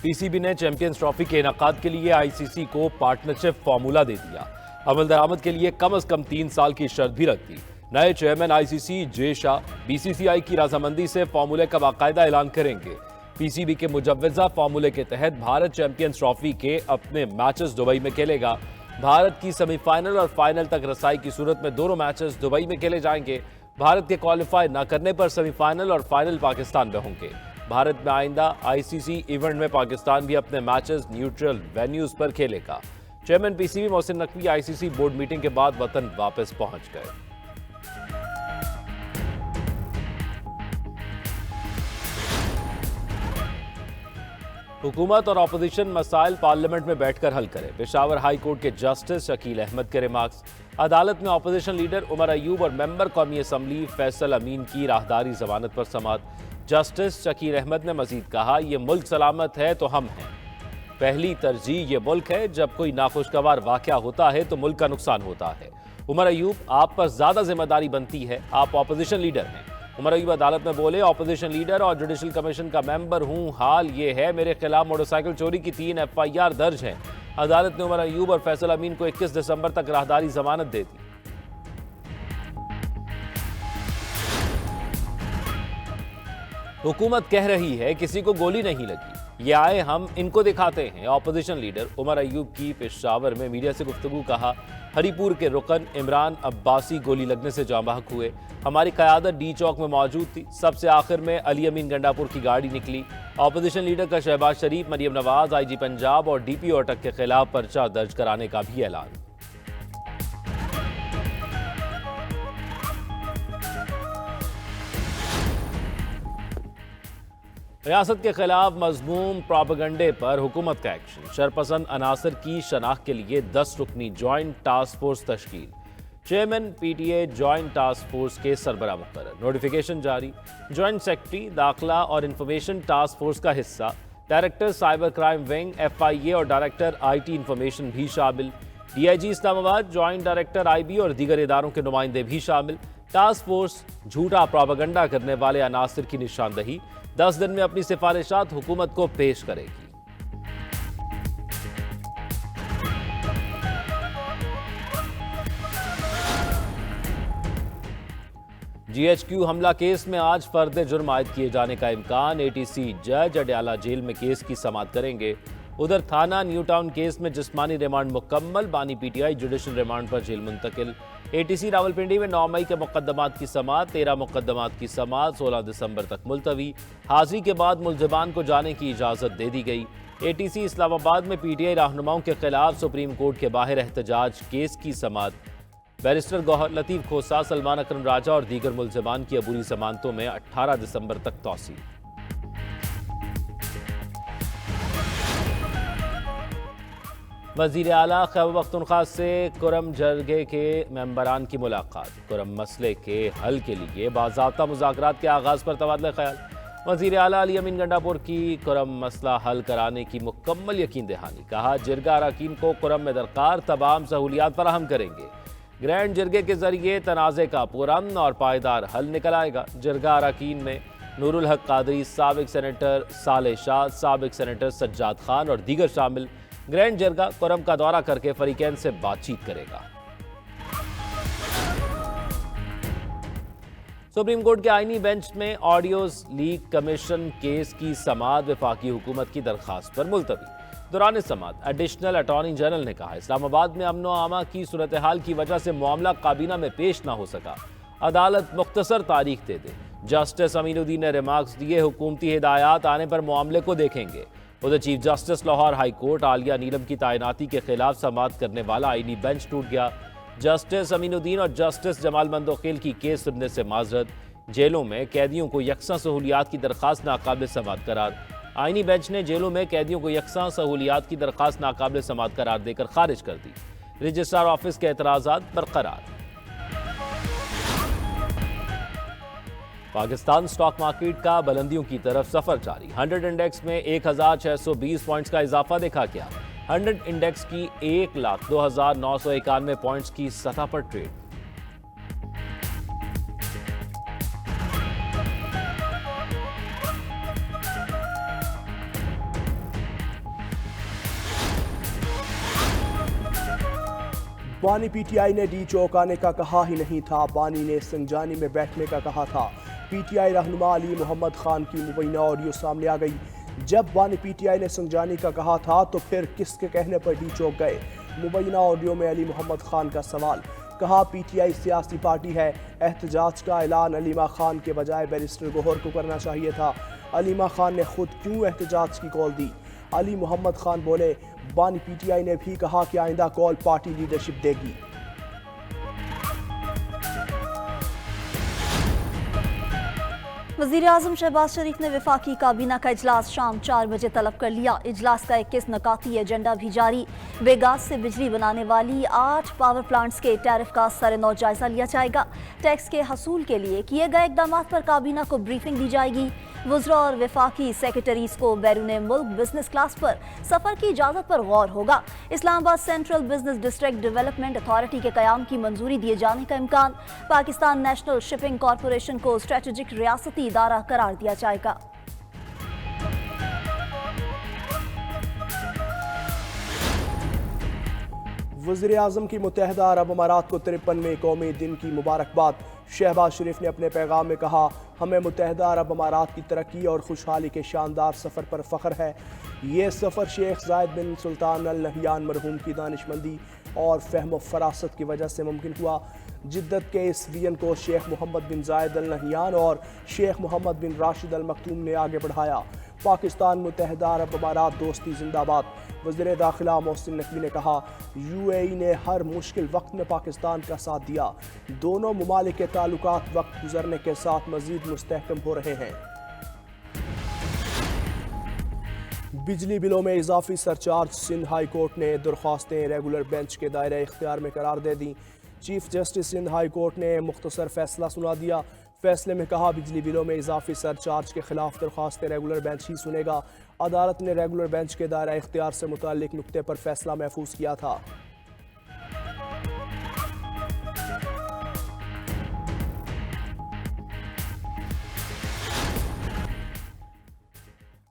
P C B ने champions trophy के इनेकाद के लिए ICC को पार्टनरशिप फार्मूला दे दिया। अमल दरामद के लिए कम से कम 3 साल की शर्त भी रख दी। नए चेयरमैन ICC जे शाह BCCI की रजामंदी से फार्मूले का बाकायदा ऐलान करेंगे। PCB के मुजव्वजा फार्मूले के तहत भारत चैंपियंस ट्रॉफी के अपने मैचेस दुबई में खेलेगा। भारत की सेमीफाइनल और फाइनल तक रसाई की सूरत में दोनों मैचेस दुबई में खेले जाएंगे। भारत के क्वालिफाई न करने पर सेमीफाइनल और फाइनल पाकिस्तान में होंगे। भारत में आइंदा ICC इवेंट में पाकिस्तान भी अपने मैचेस न्यूट्रल वेन्यूज पर खेलेगा। Chairman PCB Mohsin Naqvi ICC board meeting के बाद वतन वापस पहुंच गए। हुकूमत और अपोजिशन मसाइल पार्लियामेंट में बैठकर हल करें। पेशावर हाई कोर्ट के जस्टिस शकील अहमद के रिमार्क्स। अदालत में अपोजिशन लीडर उमर अयूब और मेंबर कौमी असम्बली फैसल अमीन की राहदारी जमानत पर समाअत। जस्टिस शकील अहमद ने मजीद कहा, ये मुल्क सलामत है तो हम हैं। पहली तरजीह ये मुल्क है, जब कोई नाखुशगवार वाक़या होता है तो मुल्क का नुकसान होता है। उमर अयूब, आप पर ज्यादा जिम्मेदारी बनती है, आप अपोजिशन लीडर हैं। उमर अयूब अदालत में बोले, अपोजिशन लीडर और जुडिशल कमीशन का मेंबर हूं, हाल ये है मेरे खिलाफ मोटरसाइकिल चोरी की 3 FIR दर्ज हैं। अदालत ने उमर अयूब और फैसल अमीन को 21 दिसंबर तक राहदारी जमानत दे दी। हुकूमत कह रही है किसी को गोली नहीं लगी, ये आए हम इनको दिखाते हैं। अपोजिशन लीडर उमर अयूब की पेशावर में मीडिया से गुफ्तगू। कहा, हरीपुर के रुकन इमरान अब्बासी गोली लगने से जाँ बहक हुए। हमारी क़यादत D चौक में मौजूद थी। सबसे आखिर में अली अमीन गंडापुर की गाड़ी निकली। अपोजिशन लीडर का शहबाज शरीफ, मरियम नवाज, IG पंजाब और DPO अटक के खिलाफ पर्चा दर्ज कराने का भी ऐलान। रियासत के खिलाफ मजमूम प्रोपेगेंडे पर हुकूमत का एक्शन। शरपसंद अनासर की शनाख्त के लिए 10 रुकनी ज्वाइंट टास्क फोर्स तश्कील। Chairman PTA joint task force के सरबराह मुकर्रर। नोटिफिकेशन जारी। ज्वाइंट सेक्रेटरी दाखिला और इंफॉर्मेशन टास्क फोर्स का हिस्सा director cyber crime wing FIA और डायरेक्टर IT इंफॉर्मेशन भी शामिल। DIG Islamabad, joint director IB और दीगर इदारों के नुमाइंदे भी शामिल। टास्क फोर्स झूठा प्रोपेगेंडा करने वाले अनासर की निशानदही 10 दिन में अपनी सिफारिशात हुकूमत को पेश करेगी। GHQ हमला केस में आज फर्द जुर्म आयद किए जाने का इम्कान। ATC जज अडयाला जेल में केस की समाअत करेंगे। उधर थाना न्यू टाउन केस में जिस्मानी रिमांड मुकम्मल। बानी PTI जुडिशल रिमांड पर जेल मुंतकिल। ATC रावलपिंडी में 9 मई के मुकदमात की समाअत। 13 मुकदमात की समाअत 16 दिसंबर तक मुलतवी। हाजिरी के बाद मुलजमान को जाने की इजाज़त दे दी गई। ATC इस्लामाबाद में PTI रहनुमाओं के खिलाफ सुप्रीम कोर्ट के बाहर एहतजाज केस की समाअत। बैरिस्टर गौहर लतीफ़ खोसा, सलमान अकरम राजा और दीगर मुलजमान की अबूरी जमानतों में 18 दिसंबर तक तौसील। वज़ीर आला खैबर पख्तूनख्वा से कुरम जरगे के मेंबरान की मुलाकात। कुरम मसले के हल के लिए बाज़ाब्ता मुज़ाकरात के आगाज़ पर तबादला ख्याल। वज़ीर आला अली अमीन गंडापुर की कुरम मसला हल कराने की मुकम्मल यकीन दहानी। कहा, जिरगा अरकान को कुरम में दरकार तमाम सहूलियात फराहम करेंगे। ग्रैंड जिरगे के जरिए तनाज़े का पुरअमन और पायदार हल निकल आएगा। जिरगा अरकान में नूरुल हक कादरी, साबिक सेनेटर साले शाह, साबिक सेनेटर सज्जाद खान और दीगर शामिल। ग्रैंड जिरगा कुरम का दौरा करके फरीकैन से बातचीत करेगा। सुप्रीम कोर्ट के आईनी बेंच में ऑडियोज लीक कमीशन केस की समाअत वफाकी हुकूमत की दरखास्त पर मुलतवी। दौरान समाअत एडिशनल अटॉर्नी जनरल ने कहा, इस्लामाबाद में अमन व आमा की सूरत हाल की वजह से मामला काबीना में पेश ना हो सका। अदालत मुख्तसर तारीख दे दे। जस्टिस अमीनुद्दीन ने रिमार्क्स दिए, हुकूमती हिदायत आने पर मामले को देखेंगे। उधर chief justice Lahore high court आलिया नीलम की तैनाती के खिलाफ समाअत करने वाला आईनी बेंच टूट गया। जस्टिस अमीनुद्दीन और जस्टिस जमाल मंदोखिल की केस सुनने से माजरत। जेलों में कैदियों को यकसा सहूलियात की दरखास्त नाकाबिल समाअत करार। आईनी बेंच ने जेलों में कैदियों को यकसा सहूलियात की दरखास्त नाकाबिल समाअत करार देकर खारिज कर दी। रजिस्ट्रार ऑफिस के एतराज़ात बरकरार। पाकिस्तान स्टॉक मार्केट का बुलंदियों की तरफ सफर जारी। 100 इंडेक्स में 1620 पॉइंट्स का इजाफा देखा गया। 100 इंडेक्स की 1,02,991 पॉइंट्स की सतह पर ट्रेड। बानी पीटीआई ने डी चौक आने का कहा ही नहीं था, बानी ने संजानी में बैठने का कहा था। पीटीआई रहनुमा अली मोहम्मद खान की मुबैना ऑडियो सामने आ गई। जब बानी पीटीआई ने संजानी का कहा था तो फिर किसके कहने पर डी चौक गए? मुबैना ऑडियो में अली मोहम्मद खान का सवाल। कहा पीटीआई सियासी पार्टी है, एहतजाज का ऐलान अलीमा खान के बजाय बैरिस्टर गौहर को करना चाहिए था। अलीमा खान ने खुद क्यों एहतजाज की कॉल दी? अली मोहम्मद खान बोले, बानी पीटीआई ने भी कहा कि आइंदा कॉल पार्टी लीडरशिप देगी। वज़ीर आज़म शहबाज शरीफ ने वफाकी काबीना का इजलास शाम 4 बजे तलब कर लिया। इजलास का 21 नकाती एजेंडा भी जारी। बेगास से बिजली बनाने वाली 8 पावर प्लांट्स के टैरिफ का सर-ए-नौ जायजा लिया जाएगा। टैक्स के हसूल के लिए किए गए इकदाम पर काबीना को ब्रीफिंग दी जाएगी। वज़रा और वफाकी सेक्रेटरीज को बैरून मुल्क बिजनेस क्लास पर सफ़र की इजाज़त पर गौर होगा। Islamabad central business district development authority के क़याम की मंजूरी दिए जाने का इम्कान। पाकिस्तान नेशनल शिपिंग कॉरपोरेशन को स्ट्रेटेजिक रियासती इदारा करार दिया जाएगा। वज़ीर आज़म की मुत्तहिदा अरब अमारात को 53वें कौमी दिन की मुबारकबाद। शहबाज शरीफ ने अपने पैगाम में कहा, हमें मुत्तहिदा अरब अमारात की तरक्की और खुशहाली के शानदार सफ़र पर फ़ख्र है। ये सफ़र शेख ज़ायद बिन सुल्तान अल नहयान मरहूम की दानिशमंदी और फ़हम फ़रासत की वजह से मुमकिन हुआ। जिद्दत के इस विजन को शेख मोहम्मद बिन ज़ायद अल नहयान और शेख मोहम्मद बिन राशिद अल मखतूम ने आगे बढ़ाया। पाकिस्तान मुत्तहिदा अरब अमारात दोस्ती जिंदाबाद। वज़ीर दाखिला मोहसिन नकवी ने कहा, यूएई ने हर मुश्किल वक्त में पाकिस्तान का साथ दिया। दोनों ममालिक के ताल्लुकात वक्त गुजरने के साथ मज़ीद मुस्तहकम हो रहे हैं। बिजली बिलों में इजाफी सरचार्ज। सिंध हाई कोर्ट ने दरख्वास्तें रेगुलर बेंच के दायरे इख्तियार में करार दे दी। Chief justice Sindh high court ने मुख्तसर फैसला सुना दिया। फैसले में कहा, बिजली बिलों में इजाफी सरचार्ज के खिलाफ दरख्वास्तें रेगुलर बेंच ही सुनेगा। अदालत ने रेगुलर बेंच के दायरा इख्तियार से मुताल्लिक नुक्ते पर फैसला महफूज किया था।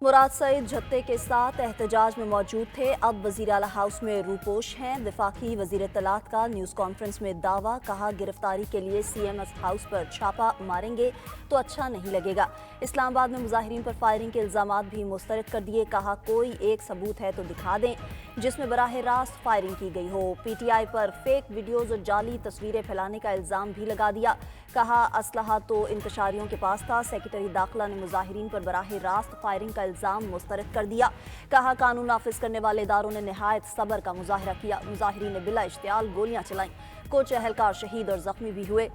मुराद सईद झत्ते के साथ एहतजाज में मौजूद थे। अब वज़ीर आला हाउस में रूपोश हैं। वफाकी वज़ीर इत्तलात का न्यूज़ कॉन्फ्रेंस में दावा। कहा, गिरफ्तारी के लिए CMS हाउस पर छापा मारेंगे तो अच्छा नहीं लगेगा। इस्लामाबाद में मुजाहिरीन पर फायरिंग के इल्ज़ामात भी मुस्तरद कर दिए। कहा, कोई एक सबूत है तो दिखा दें जिसमें बराह रास्त फायरिंग की गई हो। PTI पर फेक वीडियोज़ और जाली तस्वीरें फैलाने का इल्ज़ाम भी लगा दिया। कहा, असलहा तो इंतशारियों के पास था। सेक्रेटरी दाखिला ने मुजाहिरीन पर बराह रास्त फायरिंग का इल्ज़ाम मुस्तरद कर दिया। कहा, कानून नाफिज करने वाले इदारों ने निहायत सब्र का मुजाहिरा किया। मुजाहिरीन ने बिला इश्तियाल गोलियां चलाईं। कुछ अहलकार शहीद और जख्मी भी हुए।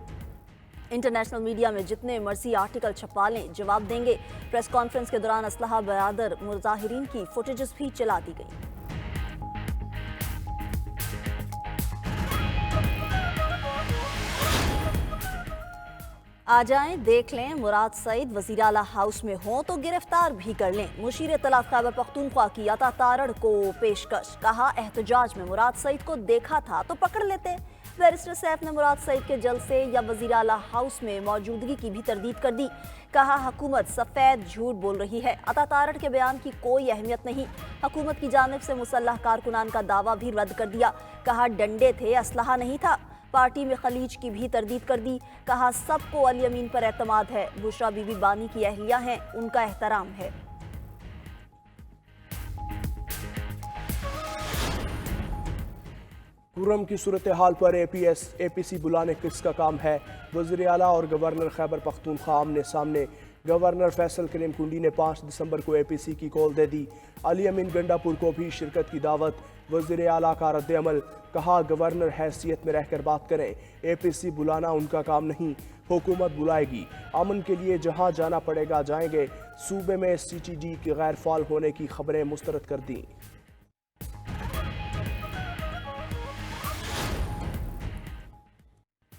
इंटरनेशनल मीडिया में जितने मर्जी आर्टिकल छपवा लें, जवाब देंगे। प्रेस कॉन्फ्रेंस के दौरान असलहा बरादर मुजाहिरीन की फुटेजेस भी चला दी गई। आ जाएं, देख लें। मुराद सईद वज़ीर आला हाउस में हों तो गिरफ्तार भी कर लें। मुशीर इत्तलात खैबर पख्तूनख्वा की अता तारड़ को पेशकश। कहा, एहतजाज में मुराद सईद को देखा था तो पकड़ लेते। बैरिस्टर सैफ ने मुराद सईद के जलसे या वज़ीर आला हाउस में मौजूदगी की भी तरदीद कर दी। कहा, हुकूमत सफ़ेद झूठ बोल रही है। अता तारड़ के बयान की कोई अहमियत नहीं। हुकूमत की जानिब से मुसल्लह कारकुनान का दावा भी रद्द कर दिया। कहा, डंडे थे, असलहा नहीं था। पार्टी में खलीज की भी तरदीद कर दी। कहा, सबको अली अमीन पर एतमाद है। बुशरा बीबी बानी की अहलिया हैं, उनका एहतराम है। कुर्रम की सूरत हाल पर APC बुलाने किसका काम है? वज़ीर आला और गवर्नर खैबर पख्तूनख्वा आमने सामने। गवर्नर फैसल करीम कुंडी ने 5 दिसंबर को APC की कॉल दे दी। अली अमीन गंडापुर को भी शिरकत की दावत। वज़ीर आला का रद्द-ए-अमल। कहा, गवर्नर हैसियत में रहकर बात करें। APC बुलाना उनका काम नहीं, हुकूमत बुलाएगी। अमन के लिए जहां जाना पड़ेगा जाएंगे। सूबे में CTD के गैर फाल होने की खबरें मुस्तरद कर दी।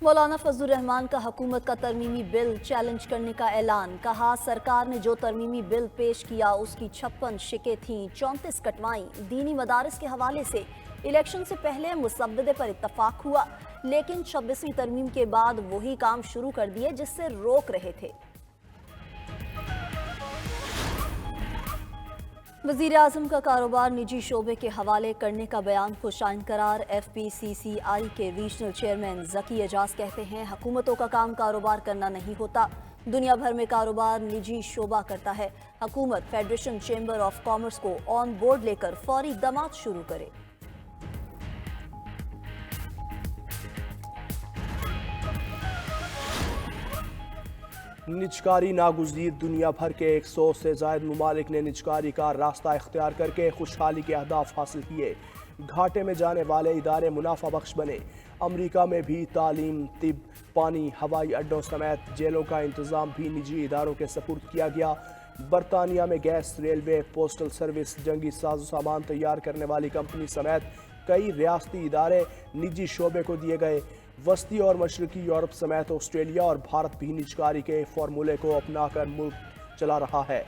मौलाना फजलुर रहमान का हुकूमत का तरमीमी बिल चैलेंज करने का ऐलान। कहा, सरकार ने जो तरमीमी बिल पेश किया उसकी 56 शिकें थीं, 34 कटवाईं। दीनी मदारिस के हवाले से इलेक्शन से पहले मुसव्वदे पर इत्तफाक हुआ, लेकिन 26वीं तरमीम के बाद वही काम शुरू कर दिए जिससे रोक रहे थे। वज़ीर आज़म का कारोबार निजी शोबे के हवाले करने का बयान खुशाइन करार। FPCCI के रीजनल चेयरमैन ज़की एजाज कहते हैं, हुकूमतों का काम कारोबार करना नहीं होता, दुनिया भर में कारोबार निजी शोबा करता है। हुकूमत फेडरेशन चेंबर ऑफ कॉमर्स को ऑन बोर्ड लेकर फौरी इक़दामात शुरू करे। निजकारी नागुज़ीर। दुनिया भर के 100 से ज़ायद ममालिक ने निजकारी का रास्ता इख्तियार करके खुशहाली के अहदाफ हासिल किए। घाटे में जाने वाले इदारे मुनाफा बख्श बने। अमरीका में भी तालीम, तिब, पानी, हवाई अड्डों समेत जेलों का इंतज़ाम भी निजी इदारों के सपुर्द किया गया। बरतानिया में गैस, रेलवे, पोस्टल सर्विस, जंगी साजो सामान तैयार करने वाली कंपनी समेत कई रियासती इदारे निजी शोबे को दिए गए। वस्ती और मशरकी यूरोप समेत ऑस्ट्रेलिया और भारत भी निजकारी के फार्मूले को अपनाकर मुल्क चला रहा है।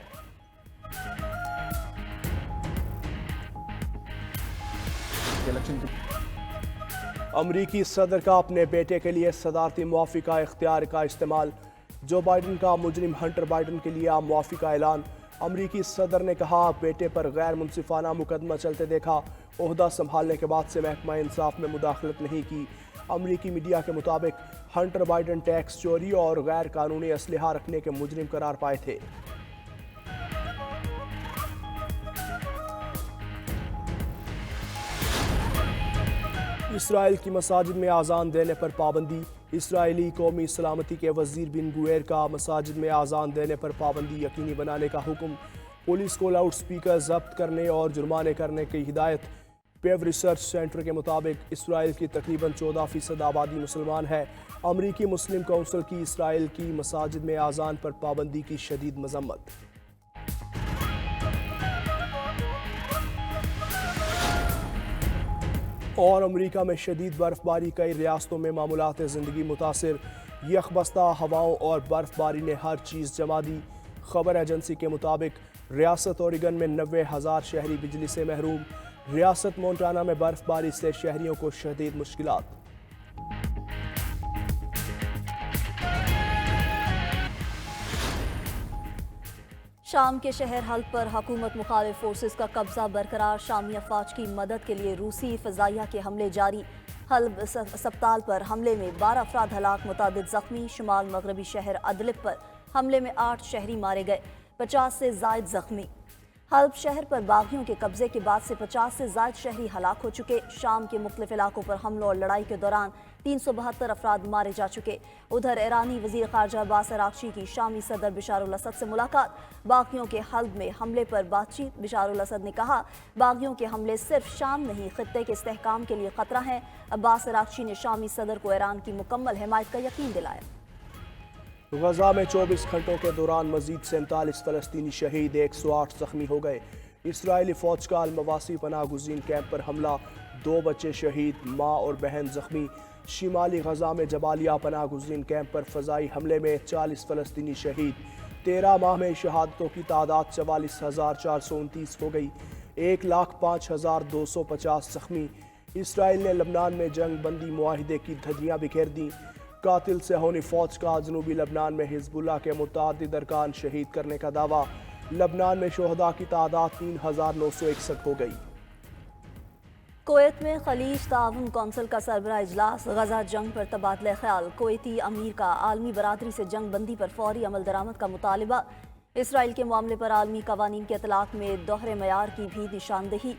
अमरीकी सदर का अपने बेटे के लिए सदारती मुआफ़िका इख्तियार का इस्तेमाल। जो बाइडन का मुजरिम हंटर बाइडन के लिए मुआफ़िका ऐलान। अमरीकी सदर ने कहा, बेटे पर गैर मुनसिफाना मुकदमा चलते देखा, ओहदा संभालने के बाद से महकमा इंसाफ में मुदाखलत नहीं की। अमरीकी मीडिया के मुताबिक हंटर बाइडन टैक्स चोरी और गैर कानूनी असलहा रखने के मुजरिम करार पाए थे। इसराइल की मसाजिद में आज़ान देने पर पाबंदी। इसराइली कौमी सलामती के वजीर बिन गुएर का मसाजिद में आज़ान देने पर पाबंदी यकीनी बनाने का हुक्म। पुलिस को लाउड स्पीकर जब्त करने और जुर्माने करने की हिदायत। पेव रिसर्च सेंटर के मुताबिक इसराइल की तकरीबन 14% आबादी मुसलमान है। अमरीकी मुस्लिम कौंसिल की इसराइल की मसाजिद में आज़ान पर पाबंदी की शदीद मजम्मत। और अमरीका में शदीद बर्फबारी, कई रियासतों में मामूलात ज़िंदगी मुतासिर। यकबस्ता हवाओं और बर्फबारी ने हर चीज़ जमा दी। खबर एजेंसी के मुताबिक रियासत ओरेगन में 90,000 शहरी बिजली से महरूम। रियासत मोंटाना में बर्फबारी से शहरियों को शदीद मुश्किलात। शाम के शहर हल्ब पर हुकूमत मुखालिफ फोर्सेस का कब्जा बरकरार। शामी अफवाज की मदद के लिए रूसी फ़ज़ाइया के हमले जारी। हल्ब अस्पताल पर हमले में 12 अफराद हलाक, मुतादिद ज़ख्मी। शुमाल मगरबी शहर अदलिब पर हमले में 8 शहरी मारे गए, 50 से ज़ायद ज़ख्मी। हल्ब शहर पर बागियों के कब्जे के बाद से 50 से ज़ायद शहरी हलाक हो चुके। शाम के मुख्तलिफ इलाकों पर हमलों और लड़ाई के दौरान 372 अफराद मारे जा चुके। उधर ईरानी वज़ीर ख़ारजा अब्बास अराग़ची की शामी सदर बशारुल असद से मुलाकात। बागियों के हल्ब में हमले पर बातचीत। बशारुल असद ने कहा, बागियों के हमले सिर्फ शाम नहीं, खित्ते के इस्तेहकाम के लिए ख़तरा है। अब्बास अराग़ची ने शामी सदर को ईरान की मुकम्मल हिमायत का यकीन दिलाया। गजा में 24 घंटों के दौरान मजीद 47 फ़लस्तीनी शहीद, 108 ज़ख्मी हो गए। इसराइली फ़ौज का अल-मवासी पनाह गुज़ीन कैंप पर हमला, 2 बच्चे शहीद, माँ और बहन ज़ख्मी। शिमाली गजा में जबालिया पनाह गुज़ीन कैंप पर फ़ज़ाई हमले में 40 फ़लस्तीनी शहीद। 13 माह में शहादतों की तादाद 44,429 हो गई, 1,05,250 ज़ख्मी। इसराइल ने लबनान में जंग बंदी मुआहिदे की धज्जियाँ बिखेर दी। कातिल सेहोनी फ़ौज का जनूबी लबनान में हिज़्बुल्लाह के मुतअद्दिद अरकान शहीद करने का दावा। लबनान में शोहदा की तादाद 3,961 हो गई। कुवैत में खलीज ताउन कौंसिल का सरबराह इजलास। गजा जंग पर तबादला ख्याल। कुवैती अमीर का आलमी बरादरी से जंग बंदी पर फौरी अमल दरामद का मुतालिबा। इसराइल के मामले पर आलमी कवानीन के इतलाक़ में दोहरे मयार की भी निशानदही।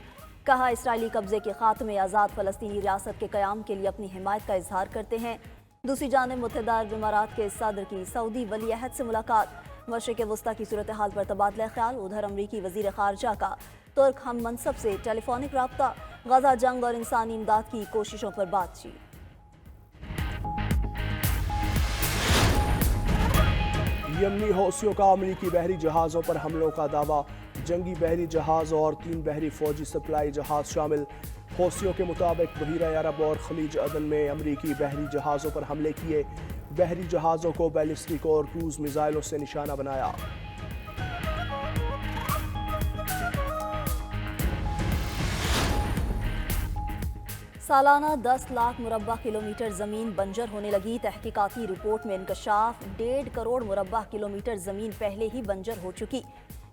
कहा, इसराइली कब्जे के खात्मे आज़ाद फ़लस्तीनी रियासत के क़याम के लिए अपनी हिमायत का इजहार करते हैं। दूसरी जानिब मुत्तहिदा अरब इमारात के सदर की सऊदी वली अहद से मुलाकात। मशरिक़ वस्ता की सूरत हाल पर तबादला ख्याल। उधर अमरीकी वज़ीर ख़ारजा का तुर्क हम मनसब से टेलीफोनिक रब्ता। गजा जंग और इंसानी इमदाद की कोशिशों पर बातचीत। यमनी हौसियों का अमरीकी बहरी जहाज़ों पर हमलों का दावा। जंगी बहरी जहाज़ और 3 बहरी फौजी सप्लाई जहाज़ शामिल। हौसियों के मुताबिक बहीरा अरब और खलीज अदन में अमरीकी बहरी जहाज़ों पर हमले किए। बहरी जहाज़ों को बैलिस्टिक और क्रूज़ मिसाइलों से निशाना बनाया। सालाना 10 लाख मुरब्बा किलोमीटर ज़मीन बंजर होने लगी। तहकीकाती रिपोर्ट में इंकशाफ, 1.5 करोड़ मुरब्बा किलोमीटर ज़मीन पहले ही बंजर हो चुकी।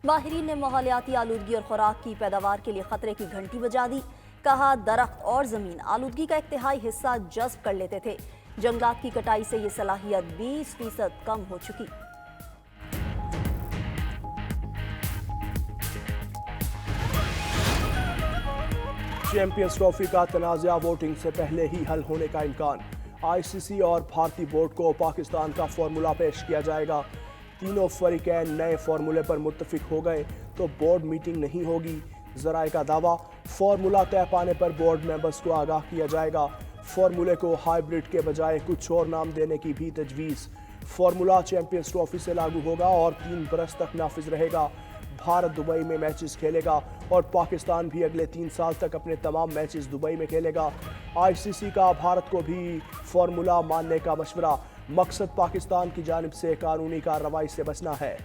माहिरीन ने माहौलियाती आलूदगी और खुराक की पैदावार के लिए खतरे की घंटी बजा दी। कहा दरख्त और ज़मीन आलूदगी का 1/3 हिस्सा जज़्ब कर लेते थे। जंगलात की कटाई से ये सलाहियत 20% कम हो चुकी। चैंपियंस ट्रॉफी का तनाज़ा वोटिंग से पहले ही हल होने का इम्कान। आईसीसी और भारतीय बोर्ड को पाकिस्तान का फार्मूला पेश किया जाएगा। तीनों फरीकैन नए फार्मूले पर मुत्तफिक हो गए तो बोर्ड मीटिंग नहीं होगी। ज़राए का दावा, फार्मूला तय पाने पर बोर्ड मेंबर्स को आगाह किया जाएगा। फार्मूले को हाइब्रिड के बजाय कुछ और नाम देने की भी तजवीज़। फार्मूला चैंपियंस ट्रॉफी से लागू होगा और 3 बरस तक नाफिज रहेगा। भारत दुबई में मैचेस खेलेगा और पाकिस्तान भी अगले 3 साल तक अपने तमाम मैचेस दुबई में खेलेगा। आईसीसी का भारत को भी फार्मूला मानने का मशवरा। मकसद पाकिस्तान की जानिब से कानूनी कार्रवाई से बचना है।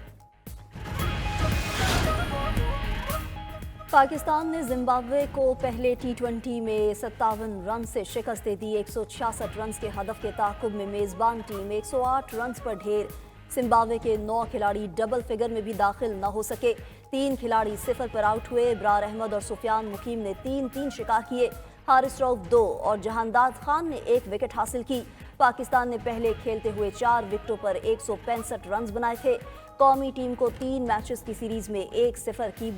पाकिस्तान ने जिम्बाब्वे को पहले T20 में 57 रन से शिकस्त दे दी। 166 रन के हदफ के ताक़ुब में मेज़बान टीम 108 रन पर ढेर। जिम्बाब्वे के 9 खिलाड़ी डबल फिगर में भी दाखिल न हो सके। 3 खिलाड़ी 0 पर आउट हुए। इब्रार अहमद और सुफियान मुकीम ने 3-3 शिकार किए। हारिस रऊफ 2 और जहानदाद खान ने 1 विकेट हासिल की। पाकिस्तान ने पहले खेलते हुए 4 विकेटों पर 165 रन बनाए थे। कौमी टीम को 3 मैचेस की सीरीज में 1-0 की